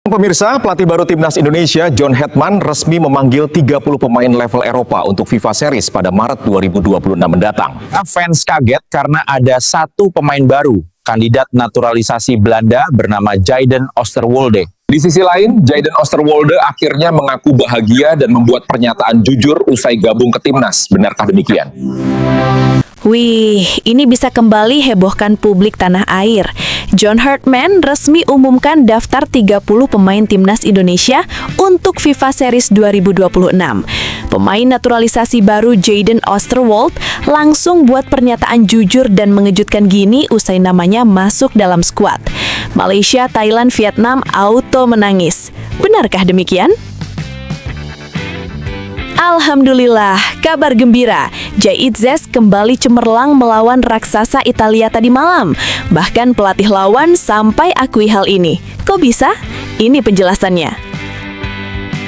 Pemirsa, pelatih baru Timnas Indonesia, John Hetman, resmi memanggil 30 pemain level Eropa untuk FIFA Series pada Maret 2026 mendatang. Fans kaget karena ada satu pemain baru, kandidat naturalisasi Belanda bernama Jayden Oosterwolde. Di sisi lain, Jayden Oosterwolde akhirnya mengaku bahagia dan membuat pernyataan jujur usai gabung ke Timnas. Benarkah demikian? Wih, ini bisa kembali hebohkan publik tanah air. John Hetman resmi umumkan daftar 30 pemain Timnas Indonesia untuk FIFA Series 2026. Pemain naturalisasi baru Jayden Oosterwolde langsung buat pernyataan jujur dan mengejutkan gini usai namanya masuk dalam skuad. Malaysia, Thailand, Vietnam auto menangis. Benarkah demikian? Alhamdulillah, kabar gembira. Jayid Zes kembali cemerlang melawan raksasa Italia tadi malam. Bahkan pelatih lawan sampai akui hal ini. Kok bisa? Ini penjelasannya.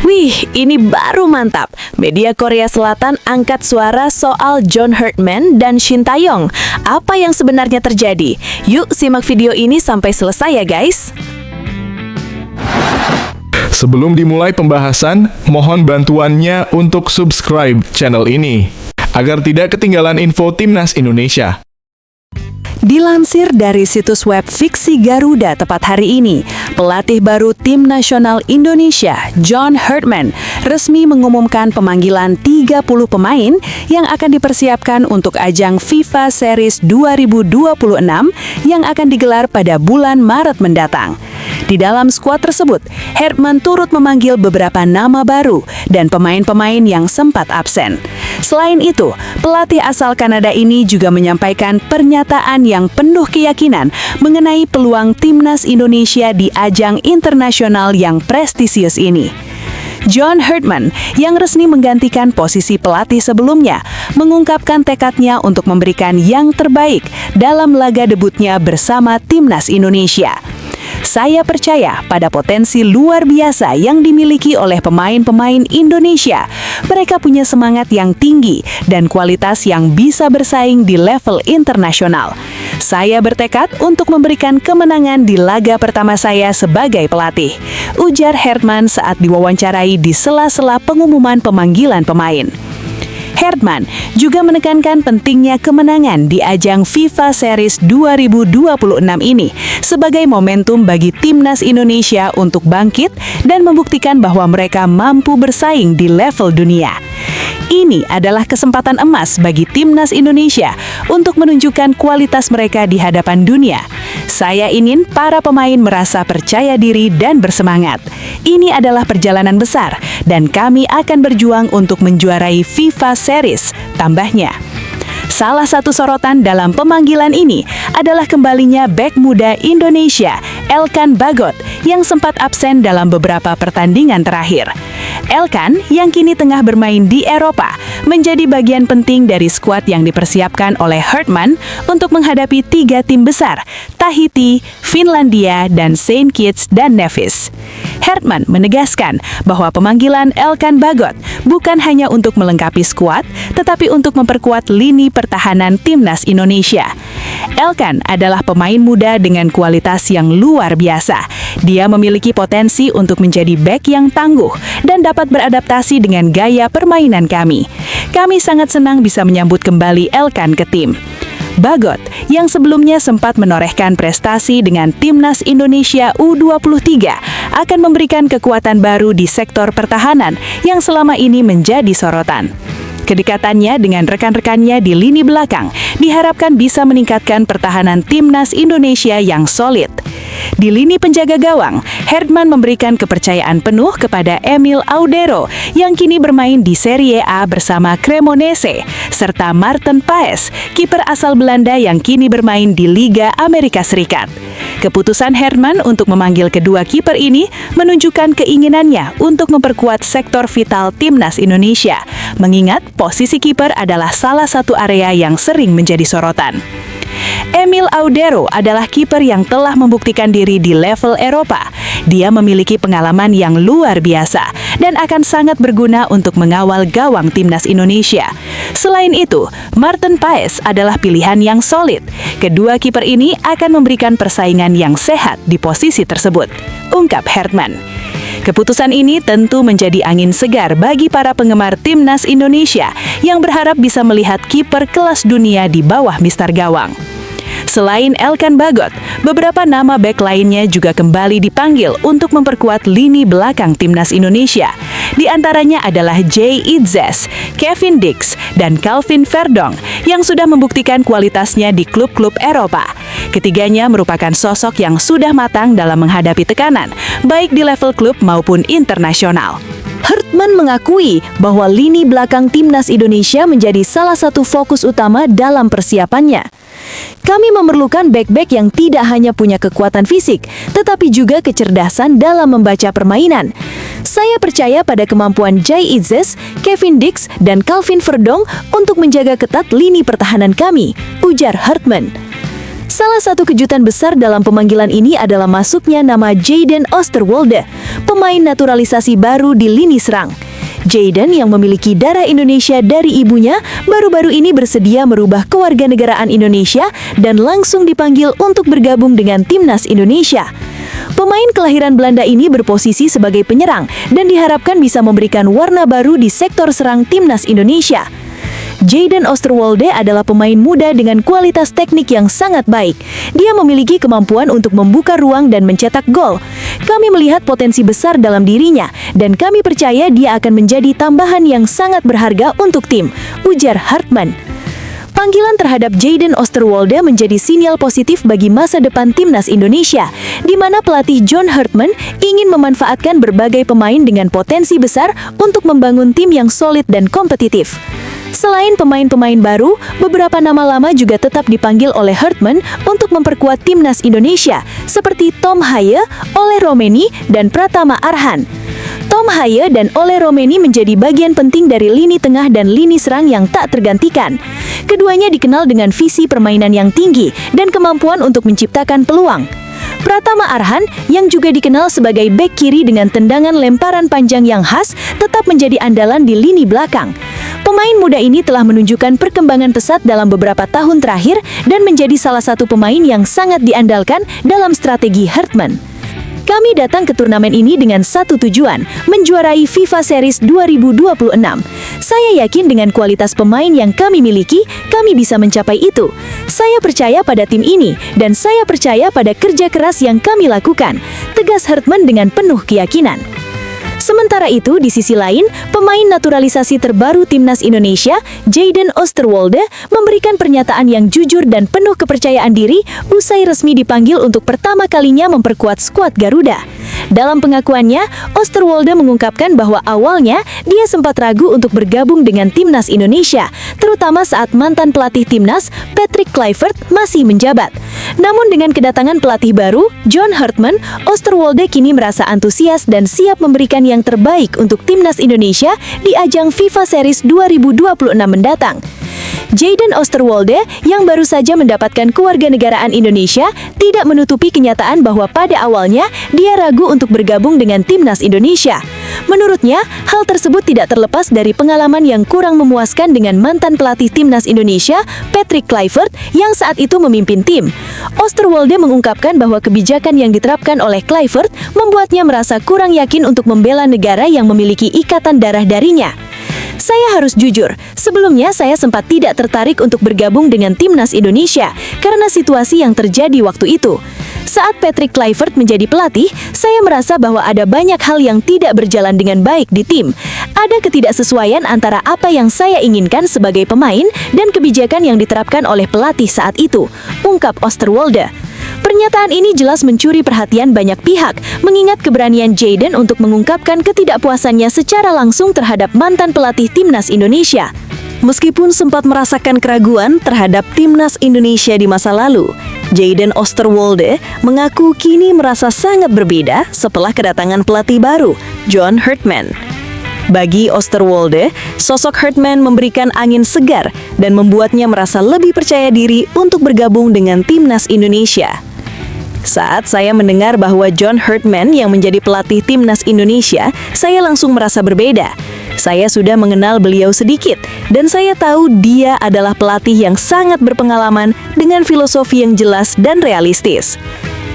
Wih, ini baru mantap. Media Korea Selatan angkat suara soal John Hetman dan Shin Tae-yong. Apa yang sebenarnya terjadi? Yuk simak video ini sampai selesai ya guys. Sebelum dimulai pembahasan, mohon bantuannya untuk subscribe channel ini, agar tidak ketinggalan info Timnas Indonesia. Dilansir dari situs web Fiksi Garuda tepat hari ini, pelatih baru Tim Nasional Indonesia, John Hetman, resmi mengumumkan pemanggilan 30 pemain yang akan dipersiapkan untuk ajang FIFA Series 2026 yang akan digelar pada bulan Maret mendatang. Di dalam skuad tersebut, Hetman turut memanggil beberapa nama baru dan pemain-pemain yang sempat absen. Selain itu, pelatih asal Kanada ini juga menyampaikan pernyataan yang penuh keyakinan mengenai peluang Timnas Indonesia di ajang internasional yang prestisius ini. John Hetman, yang resmi menggantikan posisi pelatih sebelumnya, mengungkapkan tekadnya untuk memberikan yang terbaik dalam laga debutnya bersama Timnas Indonesia. Saya percaya pada potensi luar biasa yang dimiliki oleh pemain-pemain Indonesia. Mereka punya semangat yang tinggi dan kualitas yang bisa bersaing di level internasional. Saya bertekad untuk memberikan kemenangan di laga pertama saya sebagai pelatih, ujar Hetman saat diwawancarai di sela-sela pengumuman pemanggilan pemain. Hetman juga menekankan pentingnya kemenangan di ajang FIFA Series 2026 ini sebagai momentum bagi Timnas Indonesia untuk bangkit dan membuktikan bahwa mereka mampu bersaing di level dunia. Ini adalah kesempatan emas bagi Timnas Indonesia untuk menunjukkan kualitas mereka di hadapan dunia. Saya ingin para pemain merasa percaya diri dan bersemangat. Ini adalah perjalanan besar dan kami akan berjuang untuk menjuarai FIFA Series, tambahnya. Salah satu sorotan dalam pemanggilan ini adalah kembalinya bek muda Indonesia, Elkan Bagot, yang sempat absen dalam beberapa pertandingan terakhir. Elkan, yang kini tengah bermain di Eropa, menjadi bagian penting dari skuad yang dipersiapkan oleh Hetman untuk menghadapi 3 tim besar, Tahiti, Finlandia, dan Saint Kitts dan Nevis. Hetman menegaskan bahwa pemanggilan Elkan Bagot bukan hanya untuk melengkapi skuad, tetapi untuk memperkuat lini pertahanan Timnas Indonesia. Elkan adalah pemain muda dengan kualitas yang luar biasa. Dia memiliki potensi untuk menjadi bek yang tangguh dan dapat beradaptasi dengan gaya permainan kami. Kami sangat senang bisa menyambut kembali Elkan ke tim. Bagot, yang sebelumnya sempat menorehkan prestasi dengan Timnas Indonesia U23, akan memberikan kekuatan baru di sektor pertahanan yang selama ini menjadi sorotan. Kedekatannya dengan rekan-rekannya di lini belakang diharapkan bisa meningkatkan pertahanan Timnas Indonesia yang solid. Di lini penjaga gawang, Hetman memberikan kepercayaan penuh kepada Emil Audero yang kini bermain di Serie A bersama Cremonese, serta Maarten Paes, kiper asal Belanda yang kini bermain di Liga Amerika Serikat. Keputusan Hetman untuk memanggil kedua kiper ini menunjukkan keinginannya untuk memperkuat sektor vital Timnas Indonesia, mengingat posisi kiper adalah salah satu area yang sering menjadi sorotan. Emil Audero adalah kiper yang telah membuktikan diri di level Eropa. Dia memiliki pengalaman yang luar biasa dan akan sangat berguna untuk mengawal gawang timnas Indonesia. Selain itu, Maarten Paes adalah pilihan yang solid. Kedua kiper ini akan memberikan persaingan yang sehat di posisi tersebut, ungkap Hartman. Keputusan ini tentu menjadi angin segar bagi para penggemar timnas Indonesia yang berharap bisa melihat kiper kelas dunia di bawah mister gawang. Selain Elkan Bagot, beberapa nama bek lainnya juga kembali dipanggil untuk memperkuat lini belakang timnas Indonesia. Di antaranya adalah Jay Itzes, Kevin Dix, dan Calvin Verdong yang sudah membuktikan kualitasnya di klub-klub Eropa. Ketiganya merupakan sosok yang sudah matang dalam menghadapi tekanan, baik di level klub maupun internasional. Hartman mengakui bahwa lini belakang timnas Indonesia menjadi salah satu fokus utama dalam persiapannya. Kami memerlukan bek-bek yang tidak hanya punya kekuatan fisik, tetapi juga kecerdasan dalam membaca permainan. Saya percaya pada kemampuan Jay Itzes, Kevin Dix, dan Calvin Verdong untuk menjaga ketat lini pertahanan kami, ujar Hartman. Salah satu kejutan besar dalam pemanggilan ini adalah masuknya nama Jayden Oosterwolde, pemain naturalisasi baru di lini serang. Jayden yang memiliki darah Indonesia dari ibunya, baru-baru ini bersedia merubah kewarganegaraan Indonesia dan langsung dipanggil untuk bergabung dengan timnas Indonesia. Pemain kelahiran Belanda ini berposisi sebagai penyerang dan diharapkan bisa memberikan warna baru di sektor serang timnas Indonesia. Jayden Oosterwolde adalah pemain muda dengan kualitas teknik yang sangat baik. Dia memiliki kemampuan untuk membuka ruang dan mencetak gol. Kami melihat potensi besar dalam dirinya, dan kami percaya dia akan menjadi tambahan yang sangat berharga untuk tim, ujar Hartman. Panggilan terhadap Jayden Oosterwolde menjadi sinyal positif bagi masa depan timnas Indonesia, di mana pelatih John Hartman ingin memanfaatkan berbagai pemain dengan potensi besar untuk membangun tim yang solid dan kompetitif. Selain pemain-pemain baru, beberapa nama lama juga tetap dipanggil oleh Hartman untuk memperkuat timnas Indonesia, seperti Tom Haye, Ole Romeni, dan Pratama Arhan. Tom Haye dan Ole Romeni menjadi bagian penting dari lini tengah dan lini serang yang tak tergantikan. Keduanya dikenal dengan visi permainan yang tinggi dan kemampuan untuk menciptakan peluang. Pratama Arhan, yang juga dikenal sebagai bek kiri dengan tendangan lemparan panjang yang khas, tetap menjadi andalan di lini belakang. Pemain muda ini telah menunjukkan perkembangan pesat dalam beberapa tahun terakhir dan menjadi salah satu pemain yang sangat diandalkan dalam strategi Hartman. Kami datang ke turnamen ini dengan satu tujuan, menjuarai FIFA Series 2026. Saya yakin dengan kualitas pemain yang kami miliki, kami bisa mencapai itu. Saya percaya pada tim ini, dan saya percaya pada kerja keras yang kami lakukan, tegas Hartman dengan penuh keyakinan. Sementara itu, di sisi lain, pemain naturalisasi terbaru timnas Indonesia, Jayden Oosterwolde, memberikan pernyataan yang jujur dan penuh kepercayaan diri usai resmi dipanggil untuk pertama kalinya memperkuat skuad Garuda. Dalam pengakuannya, Oosterwolde mengungkapkan bahwa awalnya dia sempat ragu untuk bergabung dengan timnas Indonesia, terutama saat mantan pelatih timnas, Patrick Kluivert, masih menjabat. Namun dengan kedatangan pelatih baru, John Hartman, Oosterwolde kini merasa antusias dan siap memberikan yang terbaik untuk timnas Indonesia di ajang FIFA Series 2026 mendatang. Jayden Oosterwolde, yang baru saja mendapatkan kewarganegaraan Indonesia, tidak menutupi kenyataan bahwa pada awalnya dia ragu untuk bergabung dengan timnas Indonesia. Menurutnya, hal tersebut tidak terlepas dari pengalaman yang kurang memuaskan dengan mantan pelatih timnas Indonesia, Patrick Kluivert, yang saat itu memimpin tim. Oosterwolde mengungkapkan bahwa kebijakan yang diterapkan oleh Kluivert membuatnya merasa kurang yakin untuk membela negara yang memiliki ikatan darah darinya. Saya harus jujur, sebelumnya saya sempat tidak tertarik untuk bergabung dengan timnas Indonesia karena situasi yang terjadi waktu itu. Saat Patrick Kluivert menjadi pelatih, saya merasa bahwa ada banyak hal yang tidak berjalan dengan baik di tim. Ada ketidaksesuaian antara apa yang saya inginkan sebagai pemain dan kebijakan yang diterapkan oleh pelatih saat itu, ungkap Oosterwolde. Pernyataan ini jelas mencuri perhatian banyak pihak, mengingat keberanian Jayden untuk mengungkapkan ketidakpuasannya secara langsung terhadap mantan pelatih timnas Indonesia. Meskipun sempat merasakan keraguan terhadap timnas Indonesia di masa lalu, Jayden Oosterwolde mengaku kini merasa sangat berbeda setelah kedatangan pelatih baru, John Hartman. Bagi Oosterwolde, sosok Hartman memberikan angin segar dan membuatnya merasa lebih percaya diri untuk bergabung dengan timnas Indonesia. Saat saya mendengar bahwa John Herdman yang menjadi pelatih timnas Indonesia, saya langsung merasa berbeda. Saya sudah mengenal beliau sedikit, dan saya tahu dia adalah pelatih yang sangat berpengalaman dengan filosofi yang jelas dan realistis.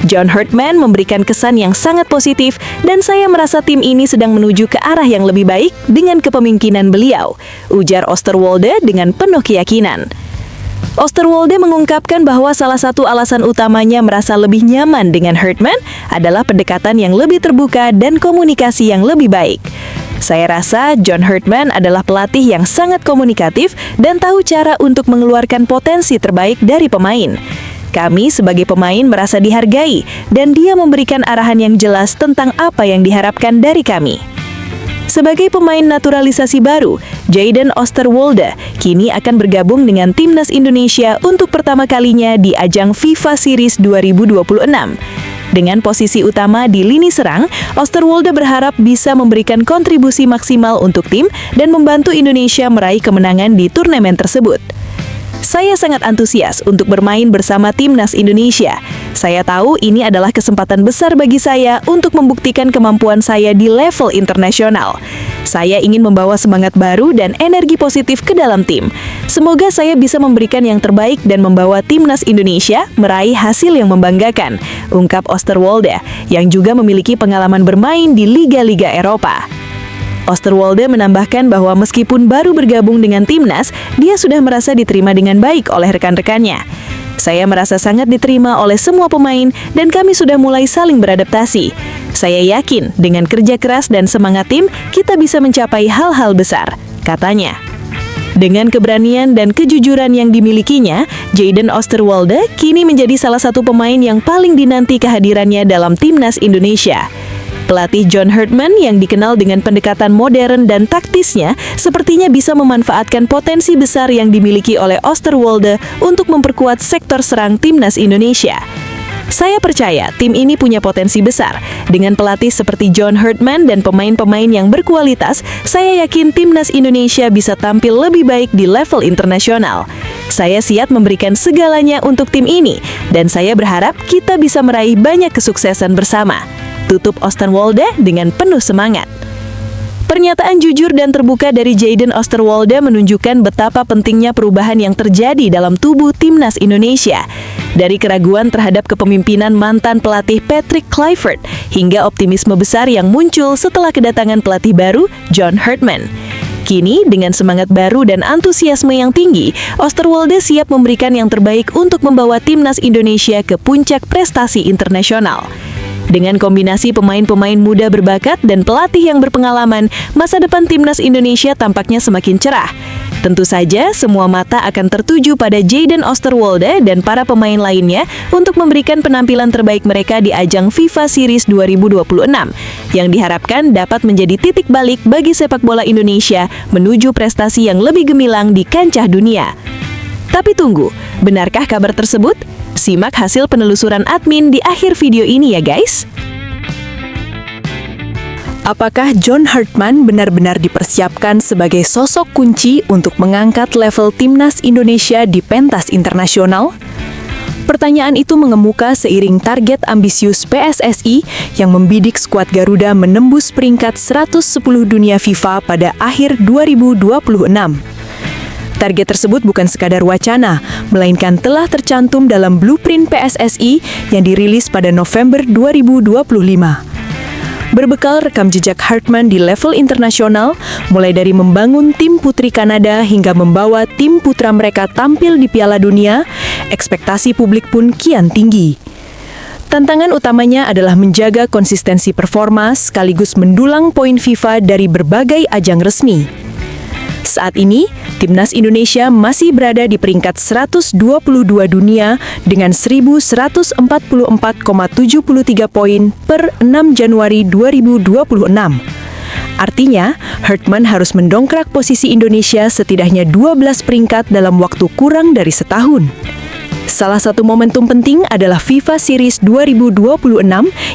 John Herdman memberikan kesan yang sangat positif, dan saya merasa tim ini sedang menuju ke arah yang lebih baik dengan kepemimpinan beliau, ujar Osterwolde dengan penuh keyakinan. Osterwolde mengungkapkan bahwa salah satu alasan utamanya merasa lebih nyaman dengan Herdman adalah pendekatan yang lebih terbuka dan komunikasi yang lebih baik. Saya rasa John Herdman adalah pelatih yang sangat komunikatif dan tahu cara untuk mengeluarkan potensi terbaik dari pemain. Kami sebagai pemain merasa dihargai dan dia memberikan arahan yang jelas tentang apa yang diharapkan dari kami. Sebagai pemain naturalisasi baru, Jayden Osterwolde kini akan bergabung dengan timnas Indonesia untuk pertama kalinya di ajang FIFA Series 2026. Dengan posisi utama di lini serang, Osterwolde berharap bisa memberikan kontribusi maksimal untuk tim dan membantu Indonesia meraih kemenangan di turnamen tersebut. Saya sangat antusias untuk bermain bersama timnas Indonesia. Saya tahu ini adalah kesempatan besar bagi saya untuk membuktikan kemampuan saya di level internasional. Saya ingin membawa semangat baru dan energi positif ke dalam tim. Semoga saya bisa memberikan yang terbaik dan membawa timnas Indonesia meraih hasil yang membanggakan, ungkap Osterwolde, yang juga memiliki pengalaman bermain di liga-liga Eropa. Osterwolde menambahkan bahwa meskipun baru bergabung dengan timnas, dia sudah merasa diterima dengan baik oleh rekan-rekannya. Saya merasa sangat diterima oleh semua pemain dan kami sudah mulai saling beradaptasi. Saya yakin dengan kerja keras dan semangat tim, kita bisa mencapai hal-hal besar, katanya. Dengan keberanian dan kejujuran yang dimilikinya, Jayden Osterwolde kini menjadi salah satu pemain yang paling dinanti kehadirannya dalam timnas Indonesia. Pelatih John Herdman yang dikenal dengan pendekatan modern dan taktisnya sepertinya bisa memanfaatkan potensi besar yang dimiliki oleh Osterwolde untuk memperkuat sektor serang timnas Indonesia. Saya percaya tim ini punya potensi besar. Dengan pelatih seperti John Herdman dan pemain-pemain yang berkualitas, saya yakin timnas Indonesia bisa tampil lebih baik di level internasional. Saya siap memberikan segalanya untuk tim ini, dan saya berharap kita bisa meraih banyak kesuksesan bersama. Tutup Osterwolde dengan penuh semangat. Pernyataan jujur dan terbuka dari Jayden Osterwolde menunjukkan betapa pentingnya perubahan yang terjadi dalam tubuh timnas Indonesia. Dari keraguan terhadap kepemimpinan mantan pelatih Patrick Kluivert hingga optimisme besar yang muncul setelah kedatangan pelatih baru John Herdman. Kini, dengan semangat baru dan antusiasme yang tinggi, Osterwolde siap memberikan yang terbaik untuk membawa timnas Indonesia ke puncak prestasi internasional. Dengan kombinasi pemain-pemain muda berbakat dan pelatih yang berpengalaman, masa depan timnas Indonesia tampaknya semakin cerah. Tentu saja, semua mata akan tertuju pada Jayden Osterwolde dan para pemain lainnya untuk memberikan penampilan terbaik mereka di ajang FIFA Series 2026, yang diharapkan dapat menjadi titik balik bagi sepak bola Indonesia menuju prestasi yang lebih gemilang di kancah dunia. Tapi tunggu, benarkah kabar tersebut? Simak hasil penelusuran admin di akhir video ini ya guys. Apakah John Herdman benar-benar dipersiapkan sebagai sosok kunci untuk mengangkat level timnas Indonesia di pentas internasional? Pertanyaan itu mengemuka seiring target ambisius PSSI yang membidik skuad Garuda menembus peringkat 110 dunia FIFA pada akhir 2026. Target tersebut bukan sekadar wacana, melainkan telah tercantum dalam blueprint PSSI yang dirilis pada November 2025. Berbekal rekam jejak Herdman di level internasional, mulai dari membangun tim putri Kanada hingga membawa tim putra mereka tampil di Piala Dunia, ekspektasi publik pun kian tinggi. Tantangan utamanya adalah menjaga konsistensi performa sekaligus mendulang poin FIFA dari berbagai ajang resmi. Saat ini, timnas Indonesia masih berada di peringkat 122 dunia dengan 1.144,73 poin per 6 Januari 2026. Artinya, Herdman harus mendongkrak posisi Indonesia setidaknya 12 peringkat dalam waktu kurang dari setahun. Salah satu momentum penting adalah FIFA Series 2026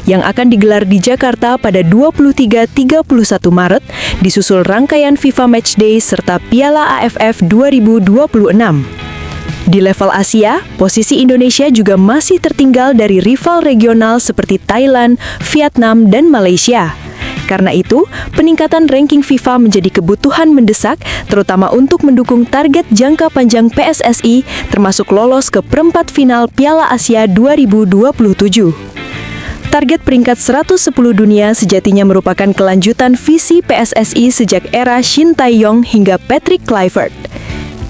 yang akan digelar di Jakarta pada 23-31 Maret, disusul rangkaian FIFA Matchday serta Piala AFF 2026. Di level Asia, posisi Indonesia juga masih tertinggal dari rival regional seperti Thailand, Vietnam, dan Malaysia. Karena itu, peningkatan ranking FIFA menjadi kebutuhan mendesak, terutama untuk mendukung target jangka panjang PSSI, termasuk lolos ke perempat final Piala Asia 2027. Target peringkat 110 dunia sejatinya merupakan kelanjutan visi PSSI sejak era Shin Tae-yong hingga Patrick Kluivert.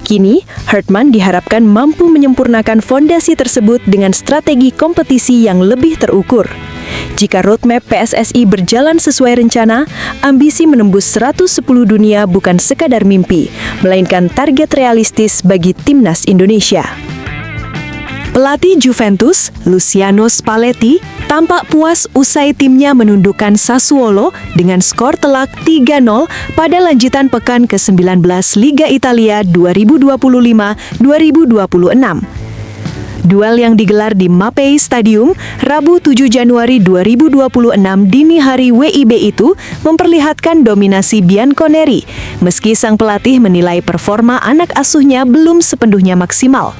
Kini, Hartman diharapkan mampu menyempurnakan fondasi tersebut dengan strategi kompetisi yang lebih terukur. Jika roadmap PSSI berjalan sesuai rencana, ambisi menembus 110 dunia bukan sekadar mimpi, melainkan target realistis bagi timnas Indonesia. Pelatih Juventus, Luciano Spalletti, tampak puas usai timnya menundukkan Sassuolo dengan skor telak 3-0 pada lanjutan pekan ke-19 Liga Italia 2025-2026. Duel yang digelar di Mapei Stadium, Rabu 7 Januari 2026 dini hari WIB itu memperlihatkan dominasi Bianconeri, meski sang pelatih menilai performa anak asuhnya belum sepenuhnya maksimal.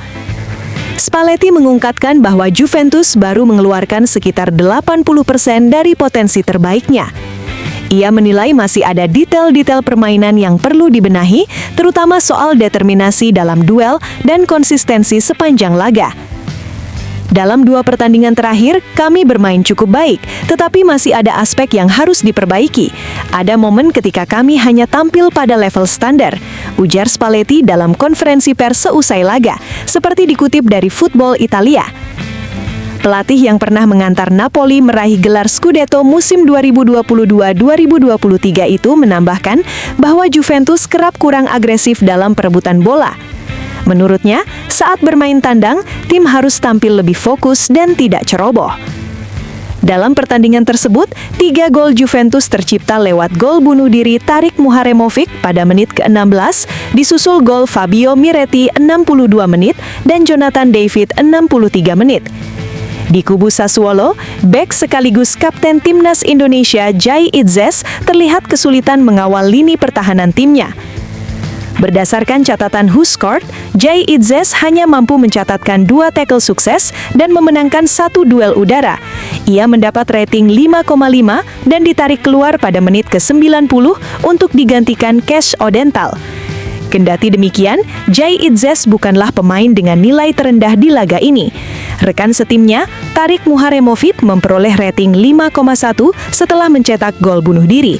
Spalletti mengungkapkan bahwa Juventus baru mengeluarkan sekitar 80% dari potensi terbaiknya. Ia menilai masih ada detail-detail permainan yang perlu dibenahi, terutama soal determinasi dalam duel dan konsistensi sepanjang laga. Dalam 2 pertandingan terakhir, kami bermain cukup baik, tetapi masih ada aspek yang harus diperbaiki. Ada momen ketika kami hanya tampil pada level standar, ujar Spalletti dalam konferensi pers seusai laga, seperti dikutip dari Football Italia. Pelatih yang pernah mengantar Napoli meraih gelar Scudetto musim 2022-2023 itu menambahkan bahwa Juventus kerap kurang agresif dalam perebutan bola. Menurutnya, saat bermain tandang, tim harus tampil lebih fokus dan tidak ceroboh. Dalam pertandingan tersebut, 3 gol Juventus tercipta lewat gol bunuh diri Tarik Muharemovic pada menit ke-16, disusul gol Fabio Miretti 62 menit dan Jonathan David 63 menit. Di kubu Sassuolo, bek sekaligus kapten timnas Indonesia Jai Itzes terlihat kesulitan mengawal lini pertahanan timnya. Berdasarkan catatan WhoScored, Jai Itzes hanya mampu mencatatkan 2 tackle sukses dan memenangkan 1 duel udara. Ia mendapat rating 5,5 dan ditarik keluar pada menit ke-90 untuk digantikan Cash Odental. Kendati demikian, Jai Itzes bukanlah pemain dengan nilai terendah di laga ini. Rekan setimnya, Tarik Muharemovic memperoleh rating 5,1 setelah mencetak gol bunuh diri.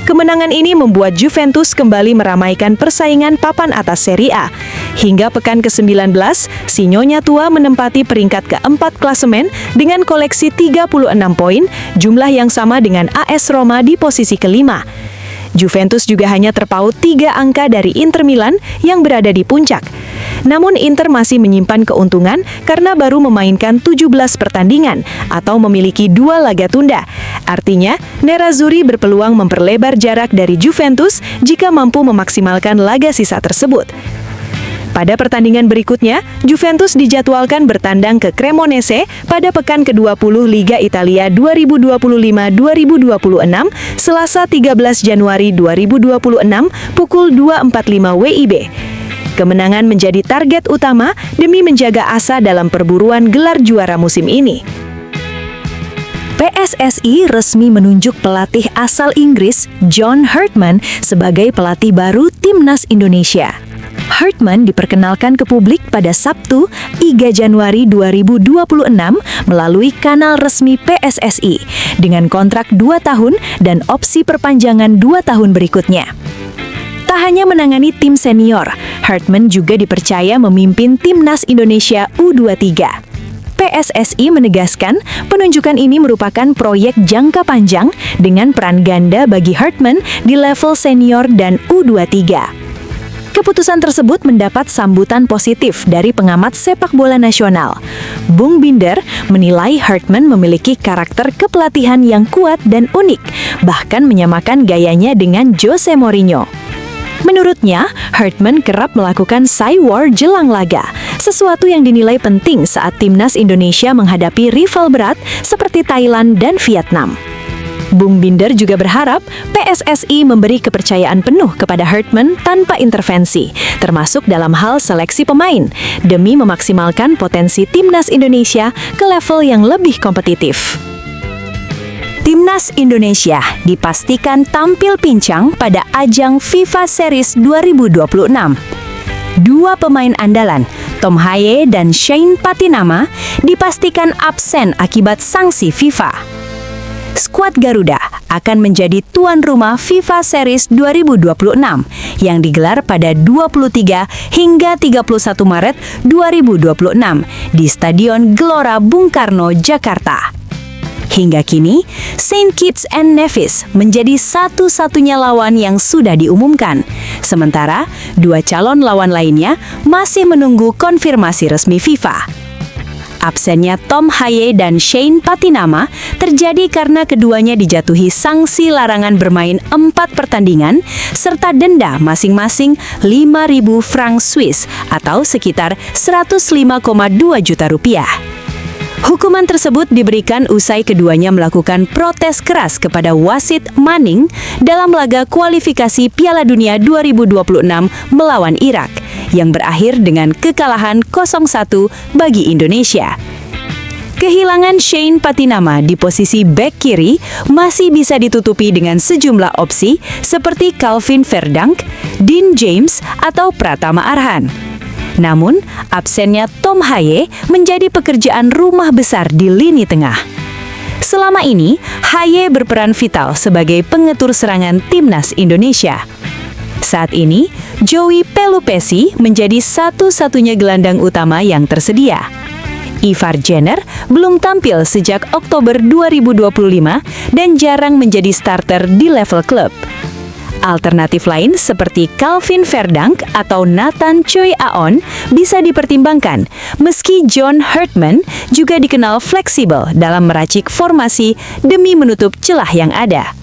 Kemenangan ini membuat Juventus kembali meramaikan persaingan papan atas Serie A. Hingga pekan ke-19, si Nyonya Tua menempati peringkat ke-4 klasemen dengan koleksi 36 poin, jumlah yang sama dengan AS Roma di posisi kelima. Juventus juga hanya terpaut 3 angka dari Inter Milan yang berada di puncak. Namun Inter masih menyimpan keuntungan karena baru memainkan 17 pertandingan atau memiliki 2 laga tunda. Artinya, Nerazzurri berpeluang memperlebar jarak dari Juventus jika mampu memaksimalkan laga sisa tersebut. Pada pertandingan berikutnya, Juventus dijadwalkan bertandang ke Cremonese pada pekan ke-20 Liga Italia 2025-2026, Selasa 13 Januari 2026, pukul 2.45 WIB. Kemenangan menjadi target utama demi menjaga asa dalam perburuan gelar juara musim ini. PSSI resmi menunjuk pelatih asal Inggris John Hartman sebagai pelatih baru Timnas Indonesia. Hartman diperkenalkan ke publik pada Sabtu, 3 Januari 2026 melalui kanal resmi PSSI dengan kontrak 2 tahun dan opsi perpanjangan 2 tahun berikutnya. Tak hanya menangani tim senior, Hartman juga dipercaya memimpin Timnas Indonesia U23. PSSI menegaskan penunjukan ini merupakan proyek jangka panjang dengan peran ganda bagi Hartman di level senior dan U23. Keputusan tersebut mendapat sambutan positif dari pengamat sepak bola nasional. Bung Binder menilai Hartman memiliki karakter kepelatihan yang kuat dan unik, bahkan menyamakan gayanya dengan Jose Mourinho. Menurutnya, Hartman kerap melakukan side war jelang laga, sesuatu yang dinilai penting saat Timnas Indonesia menghadapi rival berat seperti Thailand dan Vietnam. Bung Binder juga berharap PSSI memberi kepercayaan penuh kepada Hartman tanpa intervensi, termasuk dalam hal seleksi pemain, demi memaksimalkan potensi Timnas Indonesia ke level yang lebih kompetitif. Timnas Indonesia dipastikan tampil pincang pada ajang FIFA Series 2026. Dua pemain andalan, Tom Haye dan Shane Patinama, dipastikan absen akibat sanksi FIFA. Skuad Garuda akan menjadi tuan rumah FIFA Series 2026 yang digelar pada 23 hingga 31 Maret 2026 di Stadion Gelora Bung Karno, Jakarta. Hingga kini, St. Kitts and Nevis menjadi satu-satunya lawan yang sudah diumumkan. Sementara, dua calon lawan lainnya masih menunggu konfirmasi resmi FIFA. Absennya Tom Haye dan Shane Patinama terjadi karena keduanya dijatuhi sanksi larangan bermain 4 pertandingan serta denda masing-masing 5.000 franc Swiss atau sekitar 105,2 juta rupiah. Hukuman tersebut diberikan usai keduanya melakukan protes keras kepada wasit Manning dalam laga kualifikasi Piala Dunia 2026 melawan Irak yang berakhir dengan kekalahan 0-1 bagi Indonesia. Kehilangan Shane Patinama di posisi bek kiri masih bisa ditutupi dengan sejumlah opsi seperti Calvin Verdonk, Dean James, atau Pratama Arhan. Namun, absennya Tom Haye menjadi pekerjaan rumah besar di lini tengah. Selama ini, Haye berperan vital sebagai pengetur serangan Timnas Indonesia. Saat ini, Joey Pelupesi menjadi satu-satunya gelandang utama yang tersedia. Ivar Jenner belum tampil sejak Oktober 2025 dan jarang menjadi starter di level klub. Alternatif lain seperti Calvin Verdonk atau Nathan Choi Aon bisa dipertimbangkan, meski John Hartman juga dikenal fleksibel dalam meracik formasi demi menutup celah yang ada.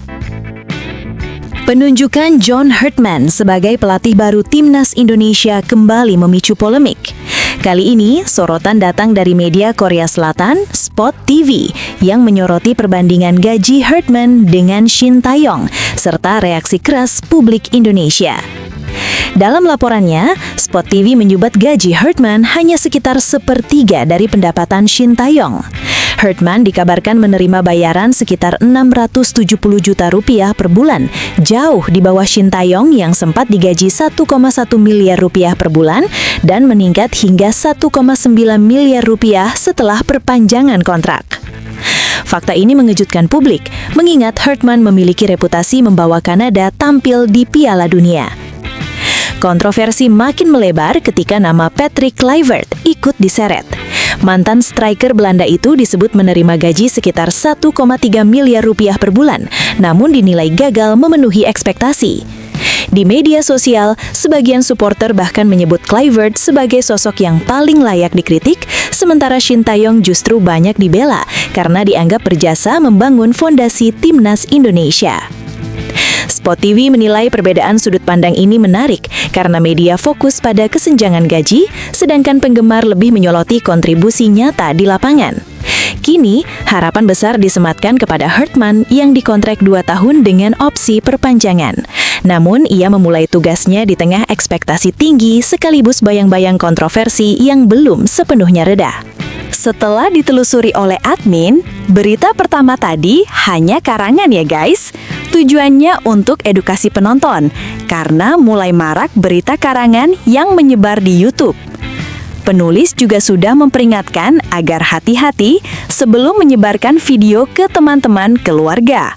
Penunjukan John Hartman sebagai pelatih baru Timnas Indonesia kembali memicu polemik. Kali ini, sorotan datang dari media Korea Selatan, Spot TV, yang menyoroti perbandingan gaji Hartman dengan Shin Tae-yong, serta reaksi keras publik Indonesia. Dalam laporannya, Spot TV menyebut gaji Hartman hanya sekitar sepertiga dari pendapatan Shin Tae-yong. Hartman dikabarkan menerima bayaran sekitar 670 juta rupiah per bulan, jauh di bawah Shin Tae-yong yang sempat digaji 1,1 miliar rupiah per bulan dan meningkat hingga 1,9 miliar rupiah setelah perpanjangan kontrak. Fakta ini mengejutkan publik, mengingat Hartman memiliki reputasi membawa Kanada tampil di Piala Dunia. Kontroversi makin melebar ketika nama Patrick Kluivert ikut diseret. Mantan striker Belanda itu disebut menerima gaji sekitar 1,3 miliar rupiah per bulan, namun dinilai gagal memenuhi ekspektasi. Di media sosial, sebagian supporter bahkan menyebut Kluivert sebagai sosok yang paling layak dikritik, sementara Shin Tae-yong justru banyak dibela karena dianggap berjasa membangun fondasi Timnas Indonesia. Spot TV menilai perbedaan sudut pandang ini menarik karena media fokus pada kesenjangan gaji, sedangkan penggemar lebih menyoroti kontribusi nyata di lapangan. Kini, harapan besar disematkan kepada Hartman yang dikontrak 2 tahun dengan opsi perpanjangan. Namun, ia memulai tugasnya di tengah ekspektasi tinggi sekaligus bayang-bayang kontroversi yang belum sepenuhnya reda. Setelah ditelusuri oleh admin, berita pertama tadi hanya karangan ya guys. Tujuannya untuk edukasi penonton, karena mulai marak berita karangan yang menyebar di YouTube. Penulis juga sudah memperingatkan agar hati-hati sebelum menyebarkan video ke teman-teman keluarga.